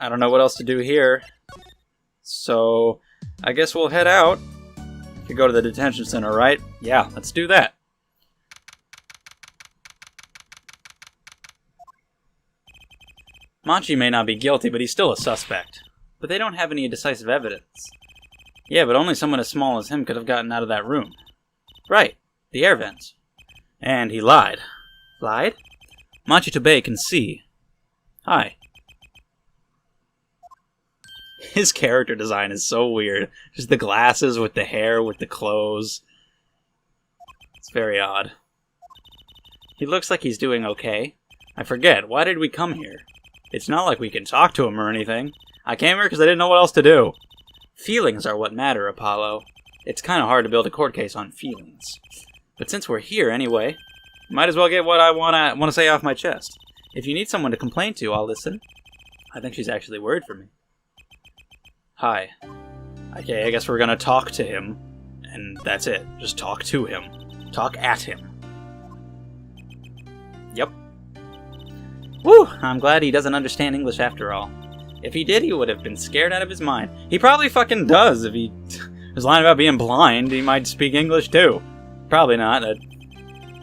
I don't know what else to do here. So, I guess we'll head out. Could go to the detention center, right? Yeah, let's do that. Machi may not be guilty, but he's still a suspect. But they don't have any decisive evidence. Yeah, but only someone as small as him could have gotten out of that room. Right, the air vents. And he lied. Lied? Machi Tobe can see. Hi. His character design is so weird. Just the glasses with the hair, with the clothes. It's very odd. He looks like he's doing okay. I forget, why did we come here? It's not like we can talk to him or anything. I came here because I didn't know what else to do. Feelings are what matter, Apollo. It's kind of hard to build a court case on feelings. But since we're here anyway, might as well get what I want to say off my chest. If you need someone to complain to, I'll listen. I think she's actually worried for me. Hi. Okay, I guess we're gonna talk to him. And that's it. Just talk to him. Talk at him. Yep. Woo! I'm glad he doesn't understand English after all. If he did, he would have been scared out of his mind. He probably fucking does. If he was lying about being blind, he might speak English too. Probably not. There'd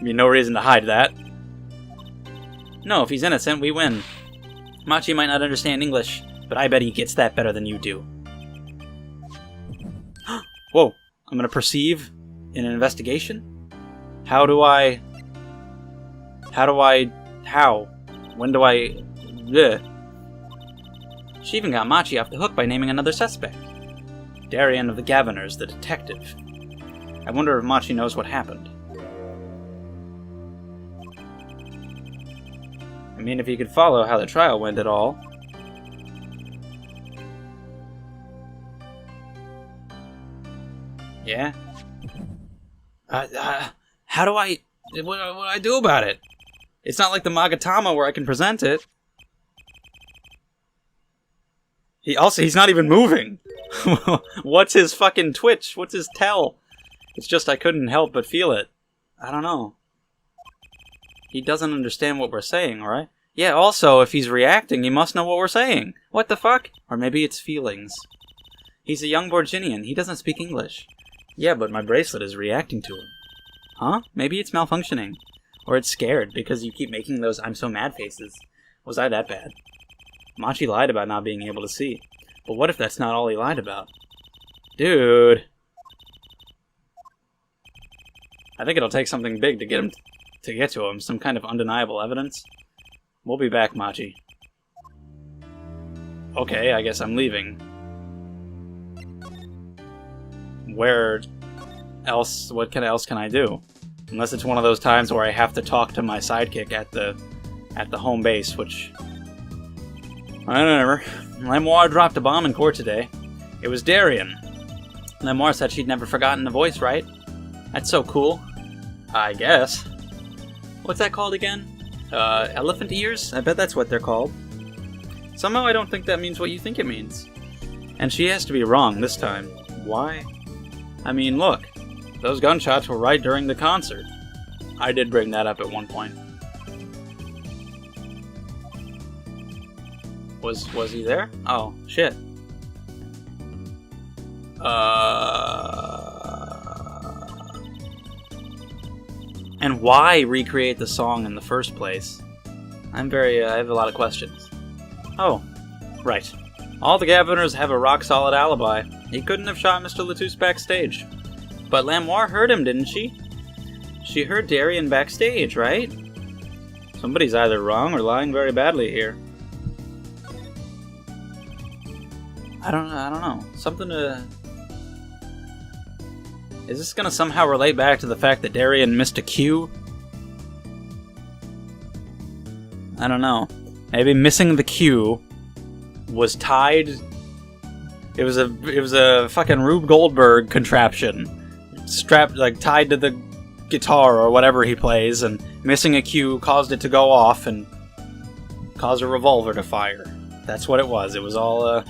be no reason to hide that. No, if he's innocent, we win. Machi might not understand English, but I bet he gets that better than you do. Whoa, I'm gonna perceive in an investigation? How? When do I... Ugh. She even got Machi off the hook by naming another suspect. Darien of the Governors, the detective. I wonder if Machi knows what happened. I mean, if he could follow how the trial went at all. Yeah? How do I... What do I do about it? It's not like the Magatama where I can present it. He's not even moving. What's his fucking twitch? What's his tell? It's just I couldn't help but feel it. I don't know. He doesn't understand what we're saying, right? Yeah, also, if he's reacting, he must know what we're saying. What the fuck? Or maybe it's feelings. He's a young Borginian. He doesn't speak English. Yeah, but my bracelet is reacting to him. Huh? Maybe it's malfunctioning. Or it's scared because you keep making those I'm so mad faces. Was I that bad? Machi lied about not being able to see. But what if that's not all he lied about? Dude. I think it'll take something big to get to him. Some kind of undeniable evidence. We'll be back, Machi. Okay, I guess I'm leaving. Where else? What else can I do? Unless it's one of those times where I have to talk to my sidekick at the home base, which... I don't know. Lemoire dropped a bomb in court today. It was Darien. Lemoire said she'd never forgotten the voice, right? That's so cool. I guess. What's that called again? Elephant ears? I bet that's what they're called. Somehow I don't think that means what you think it means. And she has to be wrong this time. Why? I mean, look. Those gunshots were right during the concert. I did bring that up at one point. Was he there? Oh, shit. And why recreate the song in the first place? I have a lot of questions. Oh, right. All the Governors have a rock-solid alibi. He couldn't have shot Mr. Latouche backstage. But Lemoire heard him, didn't she? She heard Darien backstage, right? Somebody's either wrong or lying very badly here. I don't know. Something to... Is this gonna somehow relate back to the fact that Darien missed a cue? I don't know. Maybe missing the cue was tied... It was a fucking Rube Goldberg contraption. Strapped, tied to the guitar or whatever he plays, and missing a cue caused it to go off and cause a revolver to fire. That's what it was. It was all it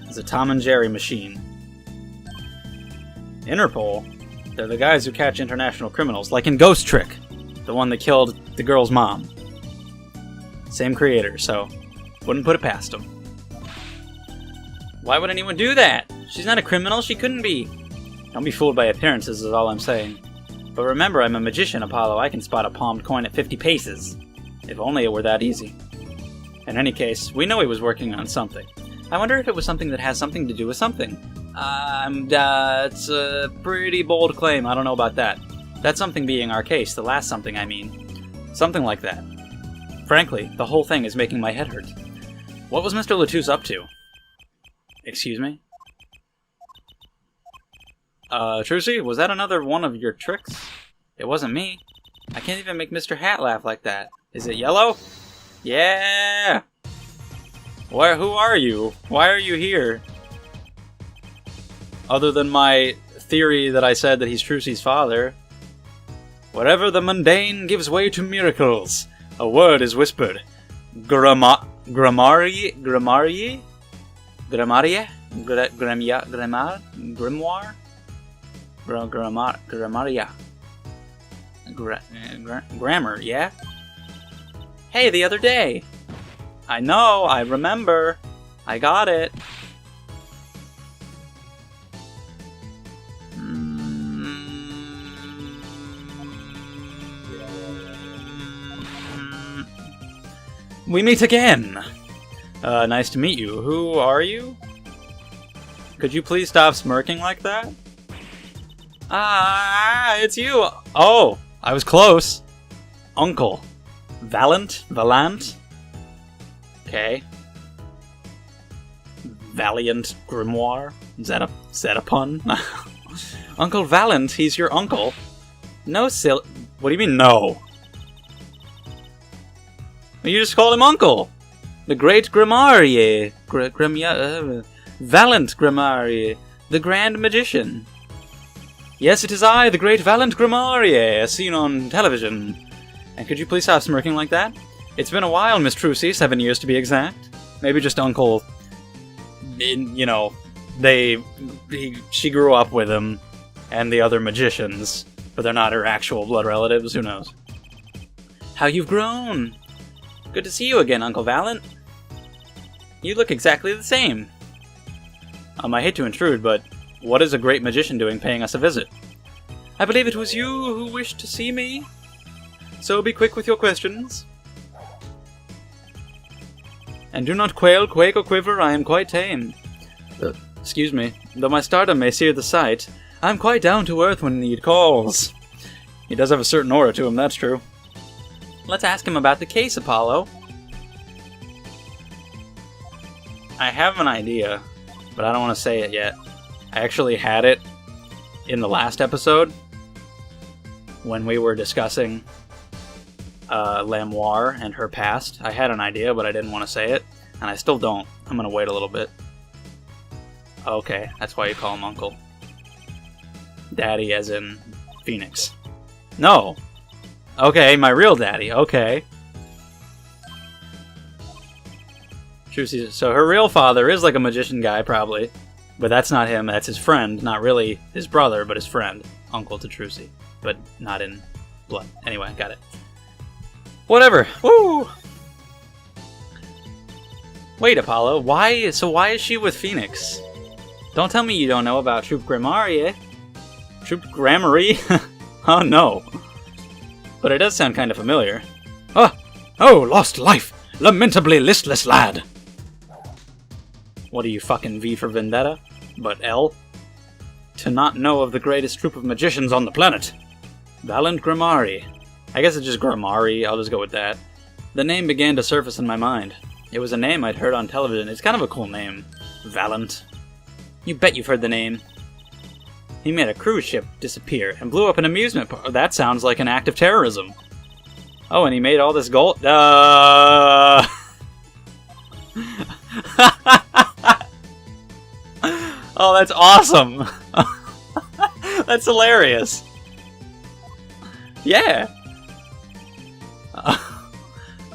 was a Tom and Jerry machine. Interpol? They're the guys who catch international criminals, like in Ghost Trick, the one that killed the girl's mom. Same creator, so wouldn't put it past them. Why would anyone do that? She's not a criminal, she couldn't be. Don't be fooled by appearances is all I'm saying. But remember, I'm a magician, Apollo. I can spot a palmed coin at 50 paces. If only it were that easy. In any case, we know he was working on something. I wonder if it was something that has something to do with something. It's a pretty bold claim. I don't know about that. That something being our case, the last something I mean. Something like that. Frankly, the whole thing is making my head hurt. What was Mr. Latouche up to? Excuse me? Trucy, was that another one of your tricks? It wasn't me. I can't even make Mr. Hat laugh like that. Is it yellow? Yeah! Who are you? Why are you here? Other than my theory that I said that he's Trucy's father. Wherever the mundane gives way to miracles, a word is whispered. Gramarye? Grimoire? Grimoire? Gramarye. Grammar, yeah? Hey, the other day! I know, I remember. I got it. We meet again! Nice to meet you. Who are you? Could you please stop smirking like that? Ah, it's you! Oh, I was close. Uncle. Valant? Okay. Valiant Grimoire? Is that a pun? Uncle Valant, he's your uncle. No, what do you mean, no? You just called him uncle! The Great Gramarye. Valant Gramarye. The Grand Magician. Yes, it is I, the Great Valant Gramarye, as seen on television. And could you please stop smirking like that? It's been a while, Miss Trucy, 7 years to be exact. Maybe just Uncle... You know, she grew up with him, and the other magicians, but they're not her actual blood relatives, who knows. How you've grown! Good to see you again, Uncle Valant. You look exactly the same. I hate to intrude, but what is a great magician doing paying us a visit? I believe it was you who wished to see me. So be quick with your questions. And do not quail, quake, or quiver, I am quite tame. Excuse me, though my stardom may sear the sight, I'm quite down to earth when need calls. He does have a certain aura to him, that's true. Let's ask him about the case, Apollo. I have an idea, but I don't want to say it yet. I actually had it in the last episode when we were discussing Lamoire and her past. I had an idea, but I didn't want to say it, and I still don't. I'm going to wait a little bit. Okay, that's why you call him Uncle. Daddy as in Phoenix. No! Okay, my real daddy, okay. So her real father is like a magician guy, probably. But that's not him, that's his friend. Not really his brother, but his friend. Uncle to Trucy. But not in blood. Anyway, got it. Whatever. Woo! Wait, Apollo, why is she with Phoenix? Don't tell me you don't know about Troop Gramarye. Troop Gramarye? Oh, no. But it does sound kind of familiar. Oh, lost life! Lamentably listless lad! What are you, fucking V for Vendetta? But L? To not know of the greatest troop of magicians on the planet. Valant Gramarye. I guess it's just Gramarye, I'll just go with that. The name began to surface in my mind. It was a name I'd heard on television. It's kind of a cool name. Valant. You bet you've heard the name. He made a cruise ship disappear and blew up an amusement park. That sounds like an act of terrorism. Oh, and he made all this gold. Oh, that's awesome. That's hilarious. Yeah.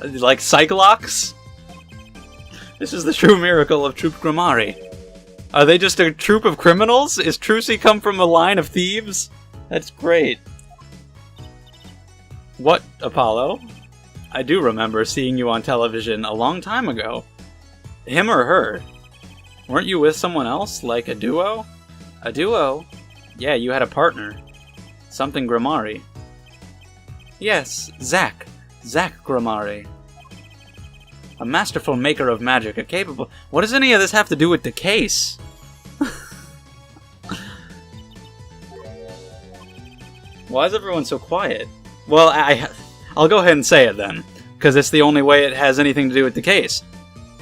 Like Cyclops? This is the true miracle of Troop Gramarye. Are they just a troop of criminals? Is Trucy come from a line of thieves? That's great. What, Apollo? I do remember seeing you on television a long time ago. Him or her? Weren't you with someone else? Like a duo? A duo? Yeah, you had a partner. Something Gramarye. Yes, Zack. Zack Gramarye. A masterful maker of magic, a capable... What does any of this have to do with the case? Why is everyone so quiet? Well, I'll go ahead and say it then, because it's the only way it has anything to do with the case.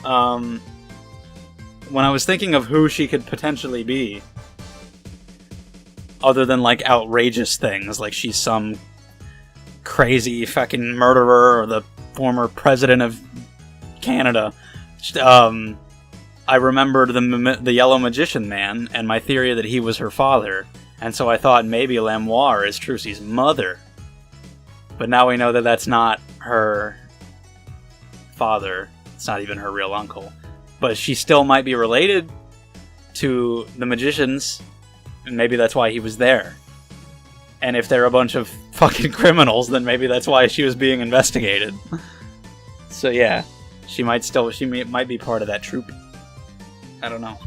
When I was thinking of who she could potentially be, other than, like, outrageous things, like she's some crazy fucking murderer or the former president of Canada, I remembered the Yellow Magician Man and my theory that he was her father, and so I thought maybe Lamoire is Trucy's mother. But now we know that that's not her father. It's not even her real uncle. But she still might be related to the magicians, and maybe that's why he was there. And if they're a bunch of fucking criminals, then maybe that's why she was being investigated. So yeah, she might be part of that troop. I don't know.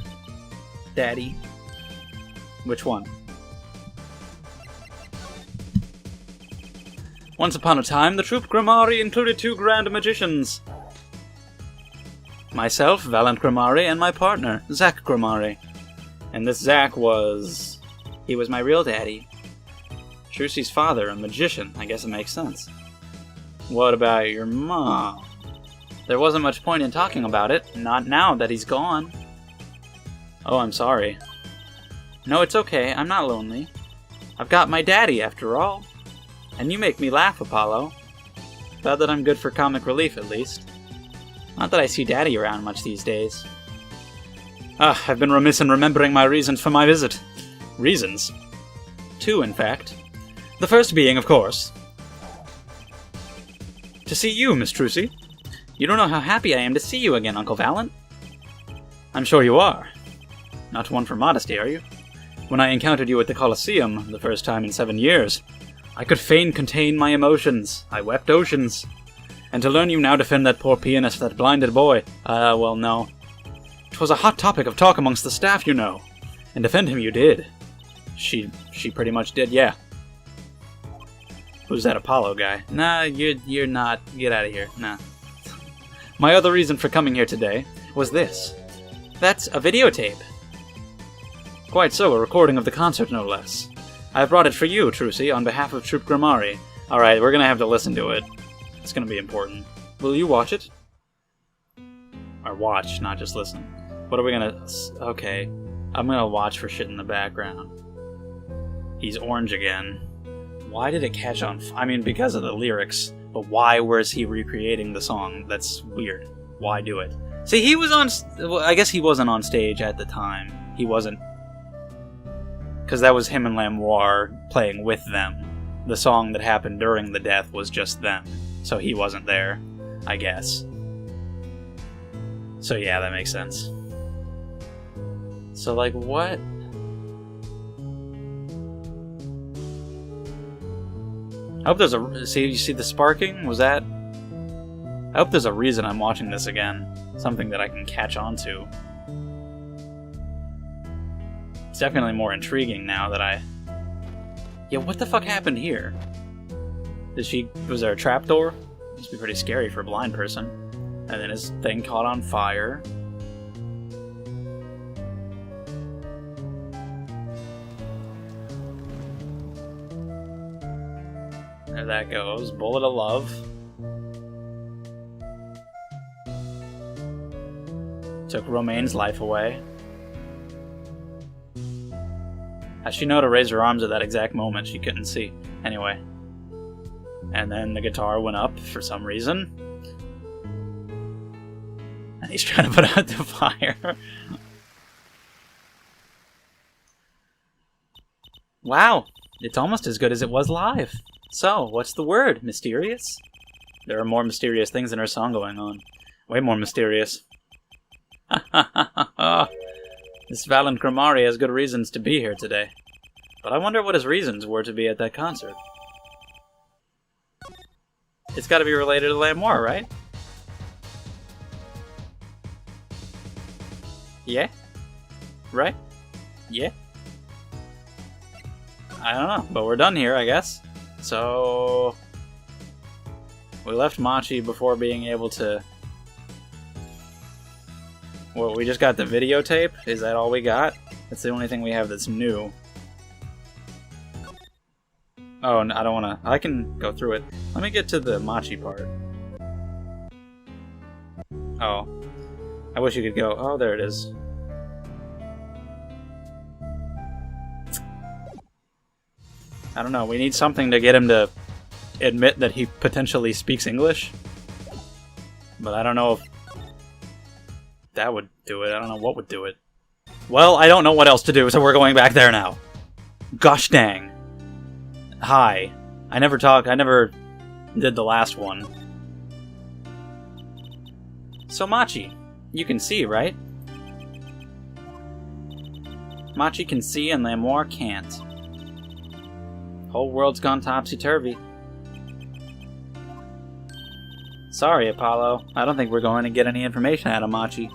Daddy. Which one? Once upon a time, the troop Gramarye included 2 grand magicians. Myself, Valant Gramarye, and my partner, Zack Gramarye. And this Zack was... he was my real daddy. Trucy's father, a magician. I guess it makes sense. What about your mom? There wasn't much point in talking about it, not now that he's gone. Oh, I'm sorry. No, it's okay, I'm not lonely. I've got my daddy, after all. And you make me laugh, Apollo. Glad that I'm good for comic relief, at least. Not that I see Daddy around much these days. I've been remiss in remembering my reasons for my visit. Reasons? 2, in fact. The first being, of course, to see you, Miss Trucy. You don't know how happy I am to see you again, Uncle Valant. I'm sure you are. Not one for modesty, are you? When I encountered you at the Colosseum, the first time in 7 years, I could fain contain my emotions. I wept oceans. And to learn you now defend that poor pianist, that blinded boy, well, no. 'Twas a hot topic of talk amongst the staff, you know. And defend him you did. She pretty much did, yeah. Who's that Apollo guy? Nah, you're not. Get out of here. Nah. My other reason for coming here today was this. That's a videotape. Quite so, a recording of the concert, no less. I brought it for you, Trucy, on behalf of Troop Gramarye. Alright, we're gonna have to listen to it. It's gonna be important. Will you watch it? Or watch, not just listen. What are we gonna... Okay. I'm gonna watch for shit in the background. He's orange again. Why did it catch on... I mean, because of the lyrics. But why was he recreating the song? That's weird. Why do it? See, he was on... Well, I guess he wasn't on stage at the time. He wasn't... Because that was him and Lamoire playing with them. The song that happened during the death was just them. So he wasn't there, I guess. So yeah, that makes sense. So, like, what? I hope there's a... See, you see the sparking? Was that... I hope there's a reason I'm watching this again. Something that I can catch on to. It's definitely more intriguing now that I... Yeah, what the fuck happened here? Was there a trapdoor? Must be pretty scary for a blind person. And then his thing caught on fire. There that goes. Bullet of love. Took Romaine's life away. As she know to raise her arms at that exact moment, she couldn't see. Anyway. And then the guitar went up for some reason. And he's trying to put out the fire. Wow, it's almost as good as it was live. So, what's the word? Mysterious? There are more mysterious things in her song going on. Way more mysterious. This Valant Gramarye has good reasons to be here today. But I wonder what his reasons were to be at that concert. It's gotta be related to Lamoire, right? Yeah? right? Yeah? I don't know, but we're done here, I guess. So... we left Machi before being able to... Well, we just got the videotape? Is that all we got? That's the only thing we have that's new. Oh, I don't want to... I can go through it. Let me get to the Machi part. Oh. I wish you could go... Oh, there it is. I don't know. We need something to get him to admit that he potentially speaks English. But I don't know if that would do it. I don't know what would do it. Well, I don't know what else to do, so we're going back there now. Gosh dang. Hi. I never did the last one. So Machi, you can see, right? Machi can see and Lamour can't. Whole world's gone topsy-turvy. Sorry, Apollo. I don't think we're going to get any information out of Machi.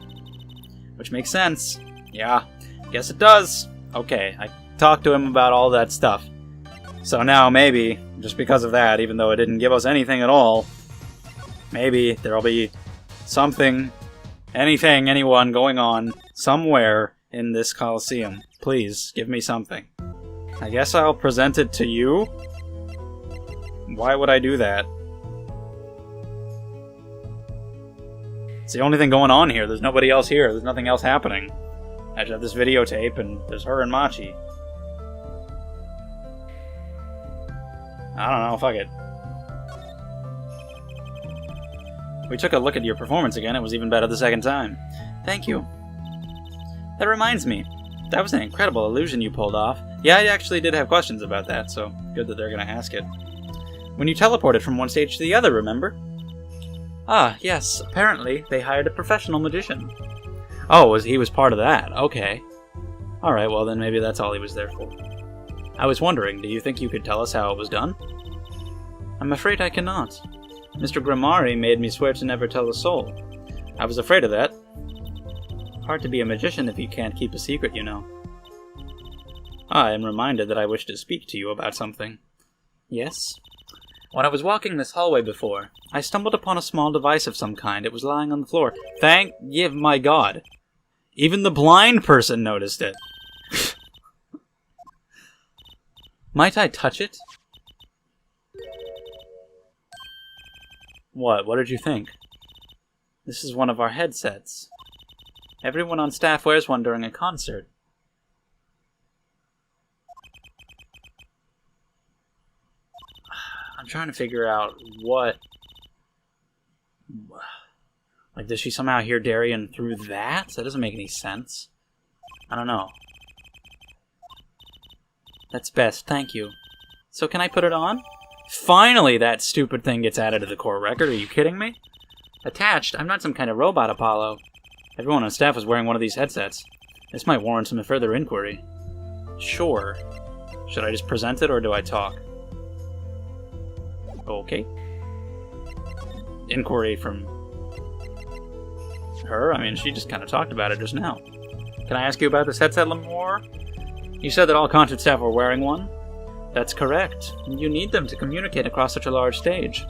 Which makes sense. Yeah, guess it does. Okay, I talked to him about all that stuff. So now maybe, just because of that, even though it didn't give us anything at all, maybe there'll be something, anything, anyone going on somewhere in this Coliseum. Please, give me something. I guess I'll present it to you? Why would I do that? It's the only thing going on here. There's nobody else here. There's nothing else happening. I just have this videotape, and there's her and Machi. I don't know, fuck it. We took a look at your performance again. It was even better the second time. Thank you. That reminds me. That was an incredible illusion you pulled off. Yeah, I actually did have questions about that, so good that they're gonna ask it. When you teleported from one stage to the other, remember? Ah, yes. Apparently, they hired a professional magician. Oh, he was part of that. Okay. Alright, well then maybe that's all he was there for. I was wondering, do you think you could tell us how it was done? I'm afraid I cannot. Mr. Gramarye made me swear to never tell a soul. I was afraid of that. Hard to be a magician if you can't keep a secret, you know. I am reminded that I wish to speak to you about something. Yes? When I was walking this hallway before, I stumbled upon a small device of some kind. It was lying on the floor. Thank my God. Even the blind person noticed it. Might I touch it? What? What did you think? This is one of our headsets. Everyone on staff wears one during a concert. I'm trying to figure out what... Like, does she somehow hear Darien through that? That doesn't make any sense. I don't know. That's best, thank you. So can I put it on? Finally that stupid thing gets added to the core record, are you kidding me? Attached? I'm not some kind of robot, Apollo. Everyone on staff was wearing one of these headsets. This might warrant some further inquiry. Sure. Should I just present it, or do I talk? Okay. Inquiry from her? I mean, she just kind of talked about it just now. Can I ask you about this headset, Lamour? You said that all concert staff were wearing one? That's correct. You need them to communicate across such a large stage.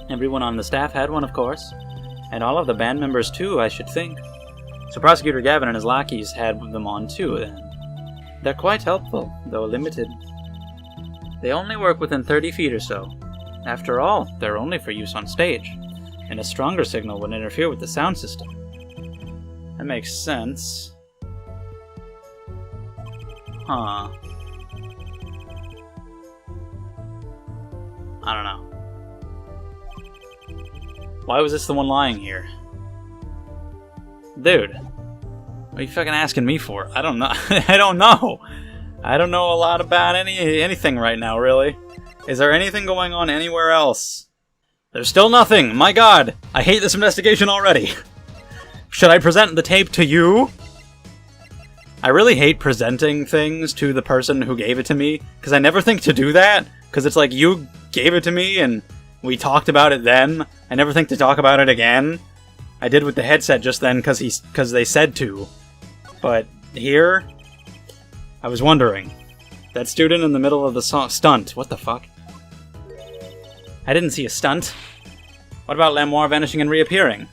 Everyone on the staff had one, of course. And all of the band members, too, I should think. So Prosecutor Gavin and his lackeys had them on, too, then. They're quite helpful, though limited. They only work within 30 feet or so. After all, they're only for use on stage, and a stronger signal would interfere with the sound system. That makes sense. Huh. I don't know. Why was this the one lying here? Dude, what are you fucking asking me for? I don't know. I don't know. I don't know a lot about anything right now, really. Is there anything going on anywhere else? There's still nothing! My God! I hate this investigation already! Should I present the tape to you? I really hate presenting things to the person who gave it to me, because I never think to do that, because it's like, you gave it to me, and we talked about it then. I never think to talk about it again. I did with the headset just then, because they said to. But here? I was wondering. That student in the middle of the stunt. What the fuck? I didn't see a stunt. What about Lamoire vanishing and reappearing?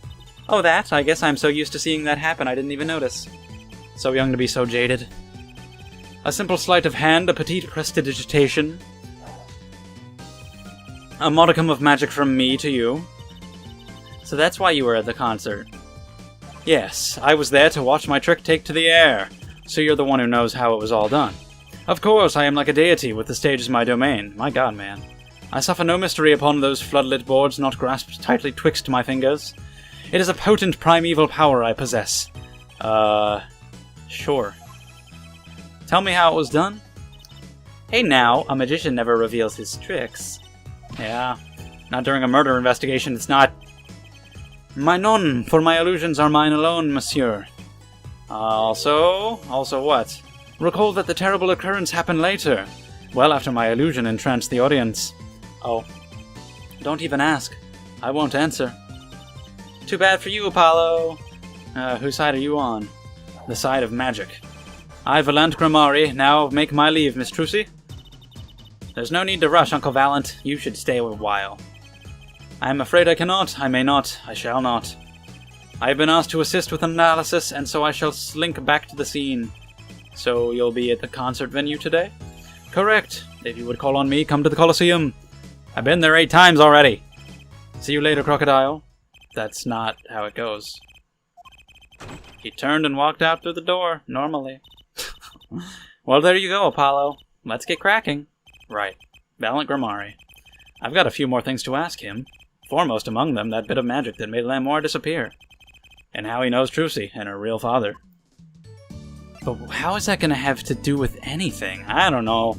Oh, that? I guess I'm so used to seeing that happen I didn't even notice. So young to be so jaded. A simple sleight of hand, a petite prestidigitation. A modicum of magic from me to you. So that's why you were at the concert. Yes, I was there to watch my trick take to the air. So you're the one who knows how it was all done. Of course, I am like a deity, with the stage as my domain. My god, man. I suffer no mystery upon those floodlit boards not grasped tightly twixt my fingers. It is a potent primeval power I possess. Sure. Tell me how it was done? Hey now, a magician never reveals his tricks. Yeah, not during a murder investigation, it's not. Non, for my illusions are mine alone, monsieur. Also what? Recall that the terrible occurrence happened later, well after my illusion entranced the audience. Oh, don't even ask. I won't answer. Too bad for you, Apollo. Whose side are you on? The side of magic. I, Valant Gramarye, now make my leave, Miss Trucy. There's no need to rush, Uncle Valant. You should stay a while. I am afraid I cannot, I may not, I shall not. I have been asked to assist with analysis, and so I shall slink back to the scene. So you'll be at the concert venue today? Correct. If you would call on me, come to the Colosseum. I've been there 8 times already. See you later, Crocodile. That's not how it goes. He turned and walked out through the door, normally. Well, there you go, Apollo. Let's get cracking. Right. Valant Gramarye. I've got a few more things to ask him. Foremost among them, that bit of magic that made Lamoire disappear. And how he knows Trucy and her real father. But how is that going to have to do with anything? I don't know.